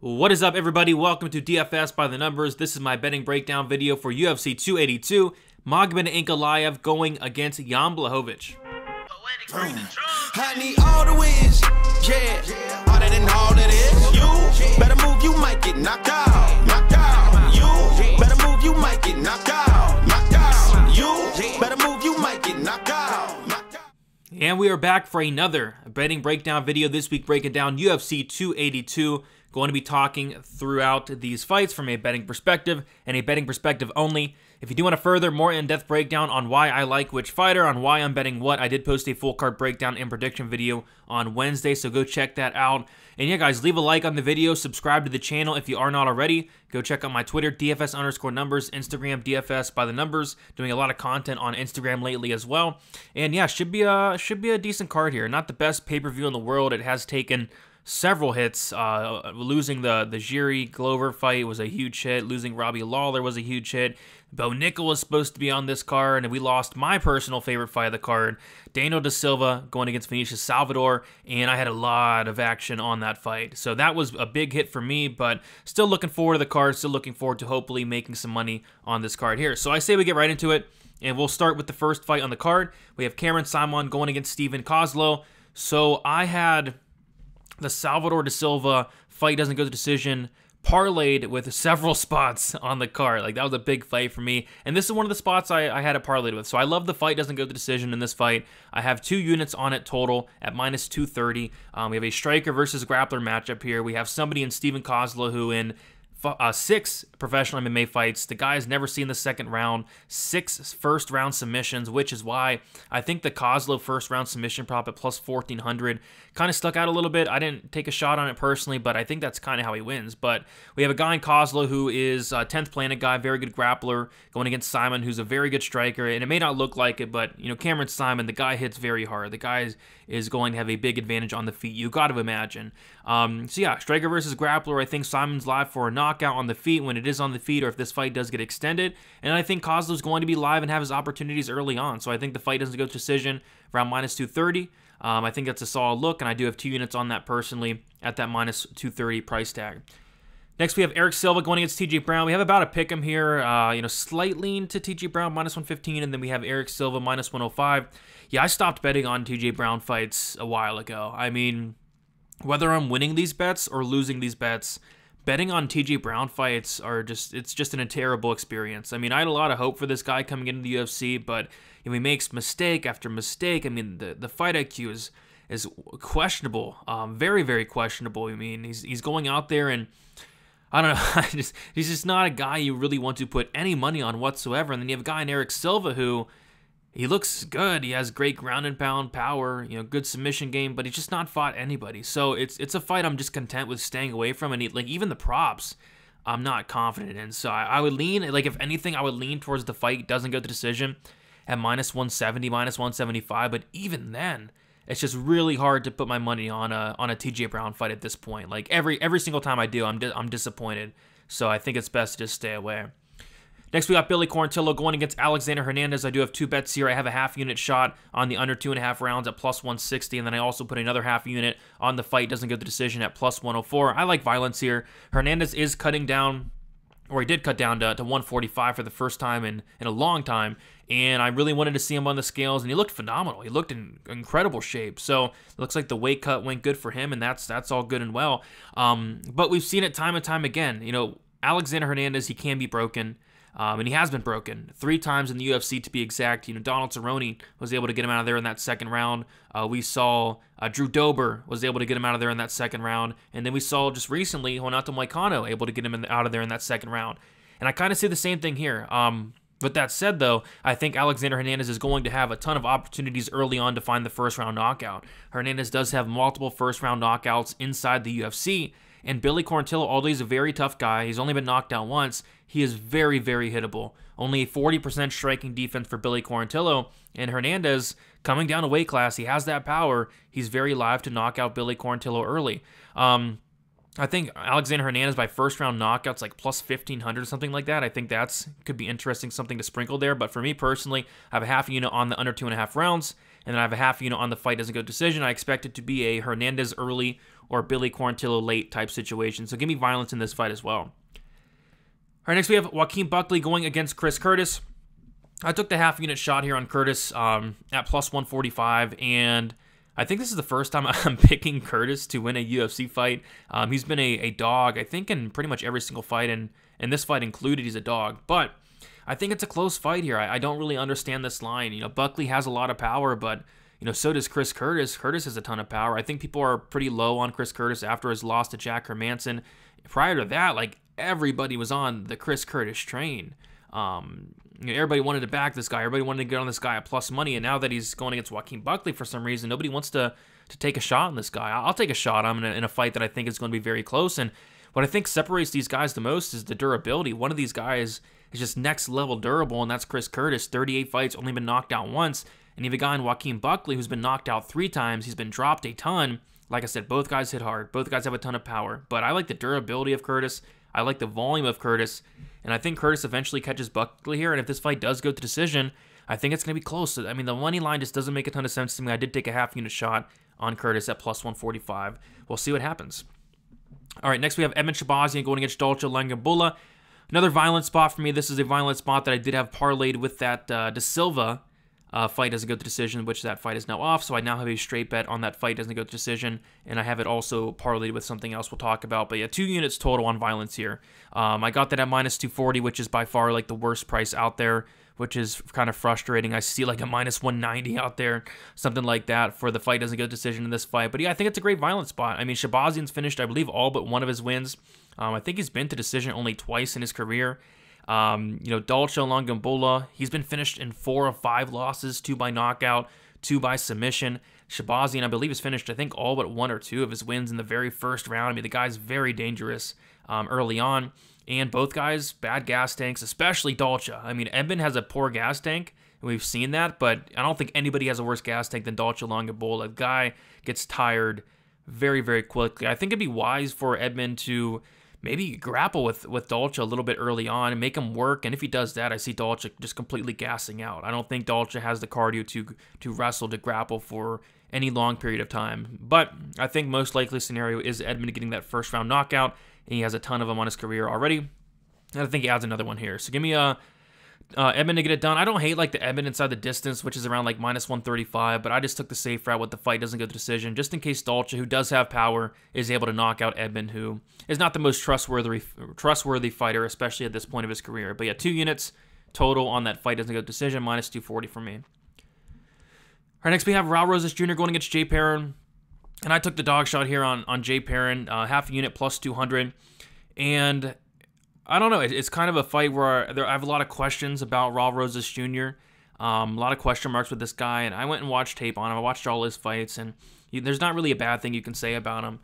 What is up, everybody? Welcome to DFS by the Numbers. This is my betting breakdown video for UFC 282. Magomed Ankalaev going against Jan Blachowicz. I need all the wins, yeah. Harder than all that is. You better move, you might get knocked out. Knocked out. You better move, you might get knocked out. Knocked out. You better move, you might get knocked out. Knocked out. And we are back for another betting breakdown video. This week breaking down UFC 282. Going to be talking throughout these fights from a betting perspective and a betting perspective only. If you do want a further, more in-depth breakdown on why I like which fighter, on why I'm betting what, I did post a full card breakdown and prediction video on Wednesday, so go check that out. And yeah, guys, leave a like on the video, subscribe to the channel if you are not already. Go check out my Twitter, DFS_numbers, Instagram, DFS by the Numbers. Doing a lot of content on Instagram lately as well. And yeah, should be a decent card here. Not the best pay-per-view in the world. It has taken several hits. Losing the Jiri Glover fight was a huge hit. Losing Robbie Lawler was a huge hit. Bo Nickel was supposed to be on this card, and we lost my personal favorite fight of the card, Daniel Da Silva going against Vinicius Salvador, and I had a lot of action on that fight. So that was a big hit for me, but still looking forward to the card, still looking forward to hopefully making some money on this card here. So I say we get right into it, and we'll start with the first fight on the card. We have Cameron Saaiman going against Steven Kozlow. So I had the Salvador Da Silva fight doesn't go to decision parlayed with several spots on the card. Like, that was a big fight for me, and this is one of the spots I had it parlayed with. So I love the fight doesn't go to decision in this fight. I have 2 units on it total at -230. We have a striker versus grappler matchup here. We have somebody in Steven Kozlow who in 6 professional MMA fights, the guy's never seen the second round, 6 first-round submissions, which is why I think the Kozlow first-round submission prop at +1400 kind of stuck out a little bit. I didn't take a shot on it personally, but I think that's kind of how he wins. But we have a guy in Kozlow who is a 10th Planet guy, very good grappler, going against Saaiman, who's a very good striker, and it may not look like it, but, you know, Cameron Saaiman, the guy hits very hard. The guy is going to have a big advantage on the feet, you got to imagine. So yeah, striker versus grappler. I think Simon's live for a knockout on the feet when it is on the feet, or if this fight does get extended. And I think Kozlow's going to be live and have his opportunities early on. So I think the fight doesn't go to decision around -230. I think that's a solid look, and I do have 2 units on that personally at that -230 price tag. Next, we have Eric Silva going against TJ Brown. We have about a pick 'em here, slight lean to TJ Brown, -115, and then we have Eric Silva, -105. Yeah, I stopped betting on TJ Brown fights a while ago. I mean, whether I'm winning these bets or losing these bets, betting on TJ Brown fights it's just a terrible experience. I mean, I had a lot of hope for this guy coming into the UFC, but he makes mistake after mistake. I mean, the fight IQ is questionable, very, very questionable. I mean, he's going out there and I don't know, he's just not a guy you really want to put any money on whatsoever. And then you have a guy in Eric Silva who, he looks good. He has great ground and pound power, good submission game, but he's just not fought anybody. So it's a fight I'm just content with staying away from. And even the props, I'm not confident in. So I would lean, like, if anything, I would lean towards the fight doesn't go to decision at -170, -175. But even then, it's just really hard to put my money on a TJ Brown fight at this point. Like, every single time I do, I'm disappointed. So I think it's best to just stay away. Next, we got Billy Quarantillo going against Alexander Hernandez. I do have 2 bets here. I have a half unit shot on the under 2.5 rounds at +160, and then I also put another half unit on the fight doesn't go to decision at +104. I like violence here. Hernandez is cutting down, or he did cut down to 145 for the first time in a long time, and I really wanted to see him on the scales, and he looked phenomenal. He looked in incredible shape, so it looks like the weight cut went good for him, and that's all good and well. But we've seen it time and time again. Alexander Hernandez, he can be broken. And he has been broken 3 times in the UFC to be exact. Donald Cerrone was able to get him out of there in that second round. We saw Drew Dober was able to get him out of there in that second round. And then we saw just recently Renato Moicano able to get him out of there in that second round. And I kind of see the same thing here. With that said, though, I think Alexander Hernandez is going to have a ton of opportunities early on to find the first-round knockout. Hernandez does have multiple first-round knockouts inside the UFC. And Billy Quarantillo, although he's a very tough guy, he's only been knocked out once, he is very, very hittable. Only a 40% striking defense for Billy Quarantillo. And Hernandez, coming down a weight class, he has that power. He's very live to knock out Billy Quarantillo early. I think Alexander Hernandez by first-round knockouts like +1500, something like that. I think could be interesting, something to sprinkle there. But for me personally, I have a half unit on the under 2.5 rounds. And then I have a half unit on the fight doesn't go decision. I expect it to be a Hernandez early or Billy Quarantillo late type situation. So give me violence in this fight as well. All right, next we have Joaquin Buckley going against Chris Curtis. I took the half unit shot here on Curtis at plus 145, and I think this is the first time I'm picking Curtis to win a UFC fight. He's been a dog, I think, in pretty much every single fight, and this fight included, he's a dog. But I think it's a close fight here. I don't really understand this line. You know, Buckley has a lot of power, but, you know, so does Chris Curtis. Curtis has a ton of power. I think people are pretty low on Chris Curtis after his loss to Jack Hermanson. Prior to that, like, everybody was on the Chris Curtis train. You know, everybody wanted to back this guy. Everybody wanted to get on this guy at plus money. And now that he's going against Joaquin Buckley for some reason, nobody wants to take a shot on this guy. I'll take a shot on him in a fight that I think is going to be very close. And what I think separates these guys the most is the durability. One of these guys is just next level durable, and that's Chris Curtis. 38 fights, only been knocked out once. And you have a guy in Joaquin Buckley who's been knocked out 3 times. He's been dropped a ton. Like I said, both guys hit hard. Both guys have a ton of power. But I like the durability of Curtis. I like the volume of Curtis. And I think Curtis eventually catches Buckley here. And if this fight does go to decision, I think it's going to be close. I mean, the money line just doesn't make a ton of sense to me. I did take a half unit shot on Curtis at plus 145. We'll see what happens. All right, next we have Edmund Shabazian going against Dolce Langabula. Another violent spot for me. This is a violent spot that I did have parlayed with that De Silva fight doesn't go to decision, which that fight is now off. So I now have a straight bet on that fight doesn't go to decision, and I have it also parlayed with something else we'll talk about. But yeah, 2 units total on violence here. I got that at minus 240, which is by far like the worst price out there, which is kind of frustrating. I see like a minus 190 out there, something like that for the fight doesn't go to decision in this fight. But yeah, I think it's a great violent spot. I mean, Shabazian's finished, I believe, all but one of his wins. I think he's been to decision only twice in his career. You know, Dolce Langabula, he's been finished in 4 of 5 losses, 2 by knockout, 2 by submission. Shabazian, I believe, has finished, I think, all but 1 or 2 of his wins in the very first round. I mean, the guy's very dangerous early on. And both guys, bad gas tanks, especially Dolce. I mean, Edmund has a poor gas tank, and we've seen that, but I don't think anybody has a worse gas tank than Dolce Langabula. The guy gets tired very, very quickly. I think it'd be wise for Edmund to maybe grapple with Dolce a little bit early on and make him work. And if he does that, I see Dolce just completely gassing out. I don't think Dolce has the cardio to wrestle, to grapple for any long period of time. But I think most likely scenario is Edmund getting that first round knockout, and he has a ton of them on his career already. And I think he adds another one here. So give me Edmund to get it done. I don't hate like the Edmund inside the distance, which is around like minus 135, but I just took the safe route with the fight doesn't go to decision, just in case Dolce, who does have power, is able to knock out Edmund, who is not the most trustworthy fighter, especially at this point of his career. But yeah, 2 units total on that fight doesn't go to decision, minus 240 for me. All right, next we have Raul Rosas Jr. going against Jay Perrin. And I took the dog shot here on Jay Perrin, half a unit plus 200. And I don't know, it's kind of a fight where I have a lot of questions about Raul Rosas Jr., a lot of question marks with this guy, and I went and watched tape on him. I watched all his fights, and there's not really a bad thing you can say about him.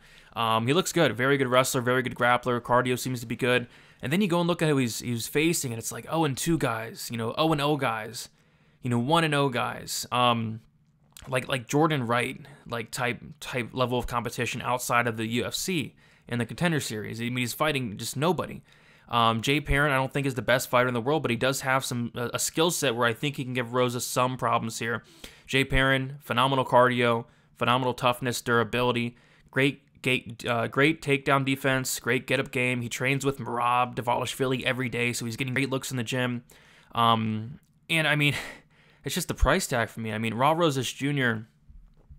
He looks good, very good wrestler, very good grappler, cardio seems to be good. And then you go and look at who he's facing, and it's like 0-2 guys, 0-0 guys, 1-0 guys. Like Jordan Wright, like type level of competition outside of the UFC in the Contender Series. I mean, he's fighting just nobody. Jay Perrin, I don't think is the best fighter in the world, but he does have a skill set where I think he can give Rosa some problems here. Jay Perrin, phenomenal cardio, phenomenal toughness, durability, great takedown defense, great get-up game. He trains with Merab Dvalishvili every day, so he's getting great looks in the gym. And I mean, it's just the price tag for me. I mean, Raul Rosas Jr.,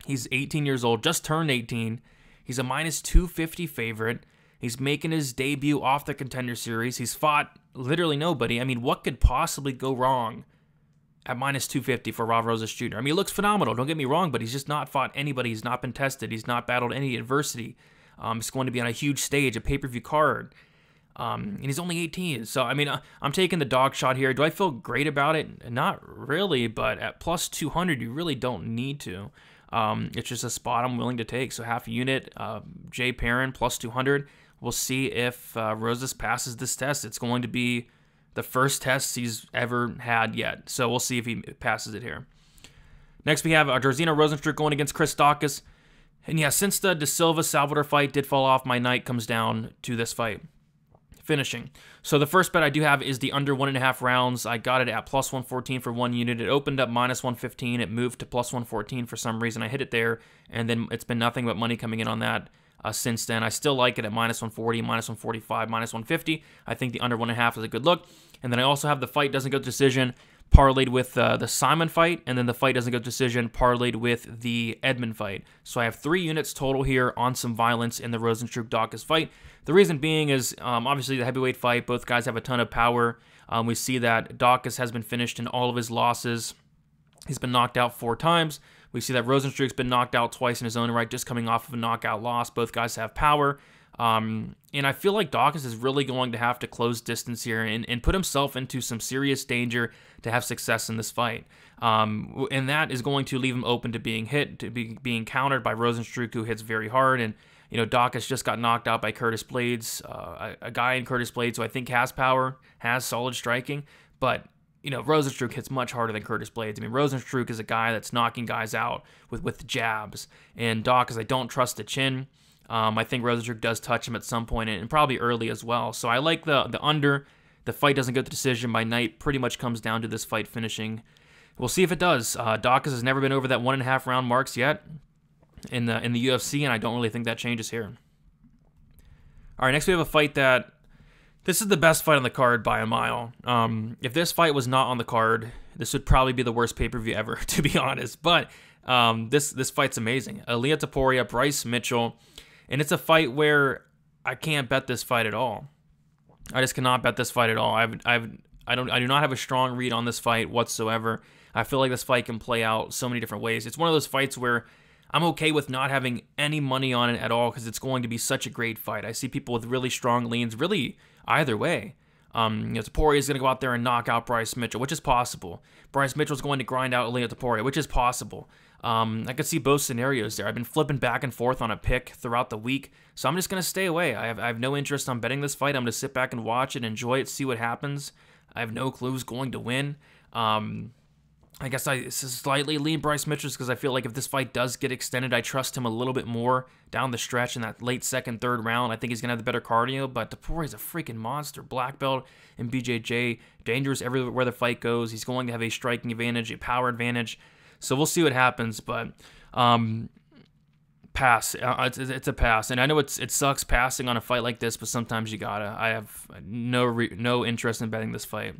he's 18 years old, just turned 18. He's a minus 250 favorite. He's making his debut off the Contender Series. He's fought literally nobody. I mean, what could possibly go wrong at minus 250 for Raul Rosas Jr.? I mean, he looks phenomenal, don't get me wrong, but he's just not fought anybody. He's not been tested. He's not battled any adversity. He's going to be on a huge stage, a pay-per-view card. And he's only 18. So, I mean, I'm taking the dog shot here. Do I feel great about it? Not really, but at plus 200, you really don't need to. It's just a spot I'm willing to take. So half a unit, Jay Perrin, plus 200. We'll see if Rosas passes this test. It's going to be the first test he's ever had yet. So we'll see if he passes it here. Next, we have Jairzinho Rozenstruik going against Chris Daukaus. And yeah, since the De Silva-Salvador fight did fall off, my night comes down to this fight. finishing. So the first bet I do have is the under 1.5 rounds. I got it at plus 114 for 1 unit. It opened up minus 115. It moved to plus 114 for some reason. I hit it there, and then it's been nothing but money coming in on that since then. I still like it at minus 140, minus 145, minus 150. I think the under 1.5 is a good look. And then I also have the fight doesn't go to decision parlayed with the Simon fight, and then the fight doesn't go to decision parlayed with the Edmund fight. So I have 3 units total here on some violence in the Rozenstruik-Dawkins fight. The reason being is obviously the heavyweight fight. Both guys have a ton of power. We see that Dawkins has been finished in all of his losses. He's been knocked out 4 times. We see that Rozenstruik's been knocked out twice in his own right, just coming off of a knockout loss. Both guys have power. And I feel like Dawkins is really going to have to close distance here and put himself into some serious danger to have success in this fight. And that is going to leave him open to being hit, to being countered by Rozenstruik, who hits very hard. And, you know, Dawkins just got knocked out by Curtis Blades, a guy in Curtis Blades who I think has power, has solid striking, but you know, Rozenstruik hits much harder than Curtis Blades. I mean, Rozenstruik is a guy that's knocking guys out with jabs. And Dawkins, I don't trust the chin. I think Rozenstruik does touch him at some point, and probably early as well. So I like the under. The fight doesn't go to decision by night. Pretty much comes down to this fight finishing. We'll see if it does. Dawkins has never been over that 1.5 round marks yet in the UFC, and I don't really think that changes here. All right, next we have a fight that... This is the best fight on the card by a mile. If this fight was not on the card, this would probably be the worst pay-per-view ever, to be honest. But this fight's amazing. Ilia Topuria, Bryce Mitchell, and it's a fight where I can't bet this fight at all. I just cannot bet this fight at all. I do not have a strong read on this fight whatsoever. I feel like this fight can play out so many different ways. It's one of those fights where I'm okay with not having any money on it at all because it's going to be such a great fight. I see people with really strong leans, really either way. Topuria is going to go out there and knock out Bryce Mitchell, which is possible. Bryce Mitchell is going to grind out Ilia Topuria, which is possible. I could see both scenarios there. I've been flipping back and forth on a pick throughout the week, so I'm just going to stay away. I have no interest on betting this fight. I'm going to sit back and watch it, enjoy it, see what happens. I have no clue who's going to win. I guess I slightly lean Bryce Mitchell because I feel like if this fight does get extended, I trust him a little bit more down the stretch in that late second, third round. I think he's going to have the better cardio, but Topuria is a freaking monster. Black belt in BJJ, dangerous everywhere the fight goes. He's going to have a striking advantage, a power advantage. So we'll see what happens, but pass. It's a pass. And I know it sucks passing on a fight like this, but sometimes you gotta. I have no interest in betting this fight.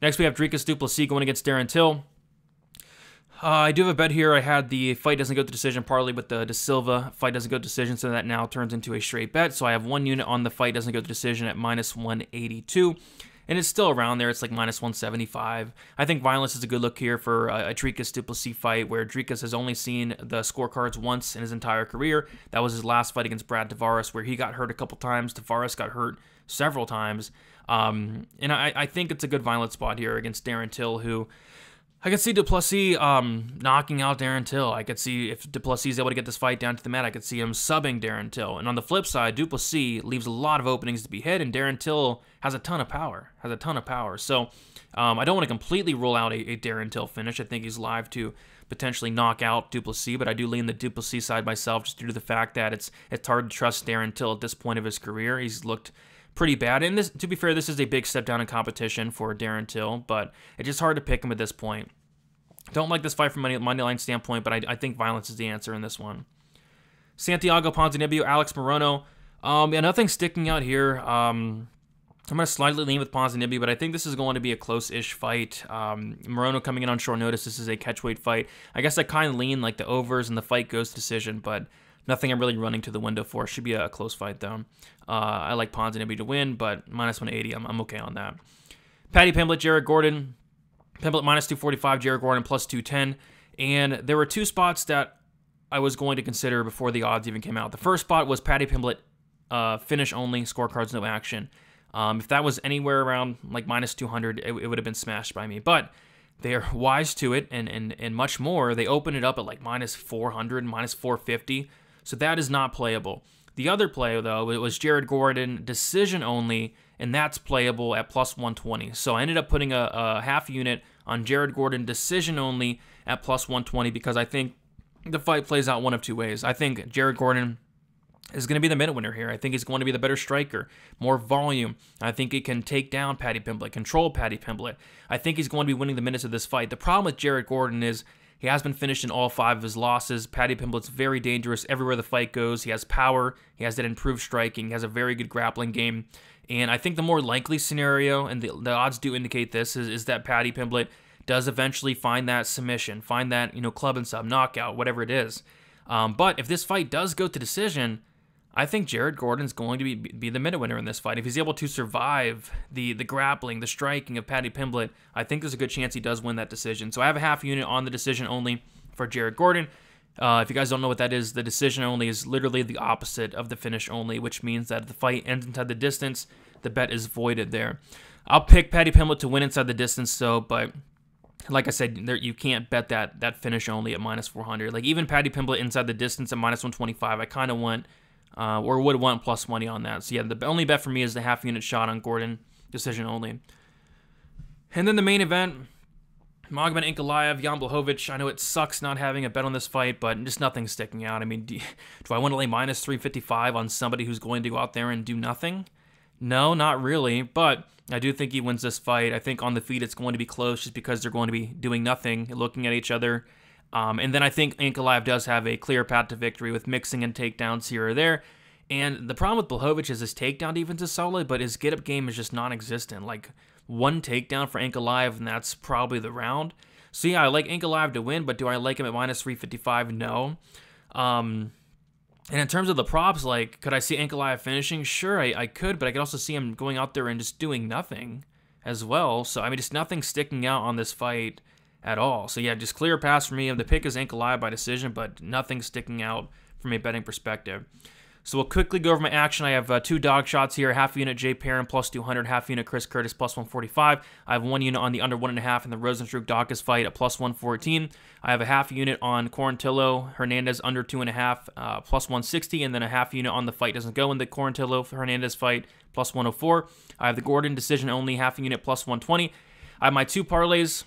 Next, we have Dricus du Plessis going against Darren Till. I do have a bet here. I had the fight doesn't go to decision partly with the De Silva. Fight doesn't go to decision, so that now turns into a straight bet. So I have 1 unit on the fight doesn't go to decision at minus 182. And it's still around there. It's like minus 175. I think violence is a good look here for a Dricus du Plessis fight where Dricus has only seen the scorecards once in his entire career. That was his last fight against Brad Tavares where he got hurt a couple times. Tavares got hurt several times. And I think it's a good violent spot here against Darren Till, who I could see du Plessis knocking out Darren Till. I could see if du Plessis is able to get this fight down to the mat, I could see him subbing Darren Till. And on the flip side, du Plessis leaves a lot of openings to be hit, and Darren Till has a ton of power. So I don't want to completely rule out a Darren Till finish. I think he's live to potentially knock out du Plessis, but I do lean the du Plessis side myself just due to the fact that it's hard to trust Darren Till at this point of his career. He's looked pretty bad. And this, to be fair, this is a big step down in competition for Darren Till, but it's just hard to pick him at this point. Don't like this fight from a money line standpoint, but I think violence is the answer in this one. Santiago Ponzinibbio, Alex Morono. Nothing sticking out here. I'm going to slightly lean with Ponzinibbio, but I think this is going to be a close-ish fight. Morono coming in on short notice. This is a catchweight fight. I guess I kind of lean like the overs and the fight goes to decision, but nothing I'm really running to the window for. Should be a close fight, though. I like Ponzinibbio to win, but minus 180, I'm okay on that. Paddy Pimblett, Jared Gordon. Pimblett minus 245, Jared Gordon plus 210. And there were 2 spots that I was going to consider before the odds even came out. The first spot was Paddy Pimblett, finish only, scorecards, no action. If that was anywhere around like minus 200, it would have been smashed by me. But they are wise to it and much more. They open it up at like minus 400, minus 450. So that is not playable. The other play, though, it was Jared Gordon, decision only, and that's playable at plus 120. So I ended up putting a half unit on Jared Gordon, decision only, at plus 120 because I think the fight plays out one of 2 ways. I think Jared Gordon is going to be the minute winner here. I think he's going to be the better striker, more volume. I think he can take down Paddy Pimblett, control Paddy Pimblett. I think he's going to be winning the minutes of this fight. The problem with Jared Gordon is he has been finished in all 5 of his losses. Paddy Pimblett's very dangerous everywhere the fight goes. He has power. He has that improved striking. He has a very good grappling game. And I think the more likely scenario, and the odds do indicate this, is that Paddy Pimblett does eventually find that submission, find that, club and sub, knockout, whatever it is. But if this fight does go to decision, I think Jared Gordon's going to be the minute winner in this fight. If he's able to survive the grappling, the striking of Paddy Pimblett, I think there's a good chance he does win that decision. So I have a half unit on the decision only for Jared Gordon. If you guys don't know what that is, the decision only is literally the opposite of the finish only, which means that if the fight ends inside the distance, the bet is voided there. I'll pick Paddy Pimblett to win inside the distance, though, but like I said, you can't bet that finish only at -400. Like, even Paddy Pimblett inside the distance at -125, I kind of want, or would want plus money on that. So yeah, the only bet for me is the half unit shot on Gordon, decision only. And then the main event, Magomed Ankalaev, Jan Blachowicz. I know it sucks not having a bet on this fight, but just nothing's sticking out. I mean, do I want to lay -355 on somebody who's going to go out there and do nothing? No, not really, but I do think he wins this fight. I think on the feet it's going to be close just because they're going to be doing nothing, looking at each other. And then I think Ankalaev does have a clear path to victory with mixing and takedowns here or there. And the problem with Blachowicz is his takedown defense is solid, but his get-up game is just non-existent. Like, one takedown for Ankalaev, and that's probably the round. So yeah, I like Ankalaev to win, but do I like him at -355? No. And in terms of the props, like, could I see Ankalaev finishing? Sure, I could, but I could also see him going out there and just doing nothing as well. So, I mean, just nothing sticking out on this fight at all. So, yeah, just clear pass for me. The pick is Ankalaev by decision, but nothing sticking out from a betting perspective. So we'll quickly go over my action. I have 2 dog shots here. Half unit Jay Perrin plus 200. Half unit Chris Curtis plus 145. I have 1 unit on the under 1.5 in the Rosenstruck Dawkins fight at plus 114. I have a half unit on Quarantillo Hernandez under 2.5 plus 160. And then a half unit on the fight doesn't go in the Quarantillo Hernandez fight plus 104. I have the Gordon decision only half unit plus 120. I have my 2 parlays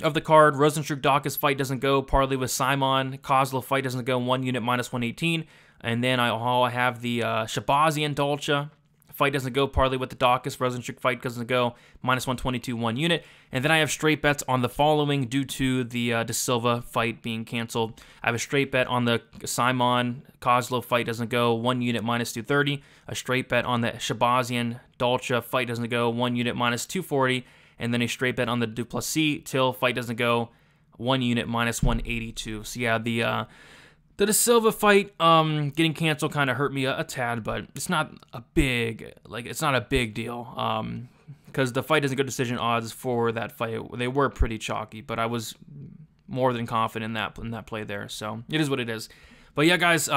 of the card. Rosenstruck Dawkins fight doesn't go. Parlay with Simon. Kozlov fight doesn't go. 1 unit minus 118. And then I have the Shabazian Dolce fight doesn't go. Parlay with the Dawkins. Rosenstruck fight doesn't go. Minus 122, 1 unit. And then I have straight bets on the following due to the De Silva fight being canceled. I have a straight bet on the Simon Kozlov fight doesn't go. 1 unit minus 230. A straight bet on the Shabazian Dolce fight doesn't go. 1 unit minus 240. And then a straight bet on the Duplessis Till fight doesn't go. 1 unit minus 182. So yeah, the De Silva fight getting canceled kind of hurt me a tad, but it's not a big deal because the fight doesn't go decision odds for that fight. They were pretty chalky, but I was more than confident in that play there. So it is what it is. But yeah, guys,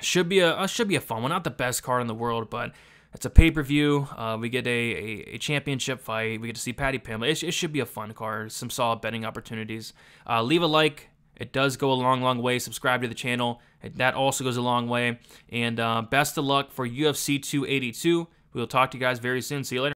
should be a fun one. Not the best card in the world, but it's a pay-per-view. We get a championship fight. We get to see Paddy Pimblett. It should be a fun card. Some solid betting opportunities. Leave a like. It does go a long way. Subscribe to the channel. That also goes a long way. And best of luck for UFC 282. We will talk to you guys very soon. See you later.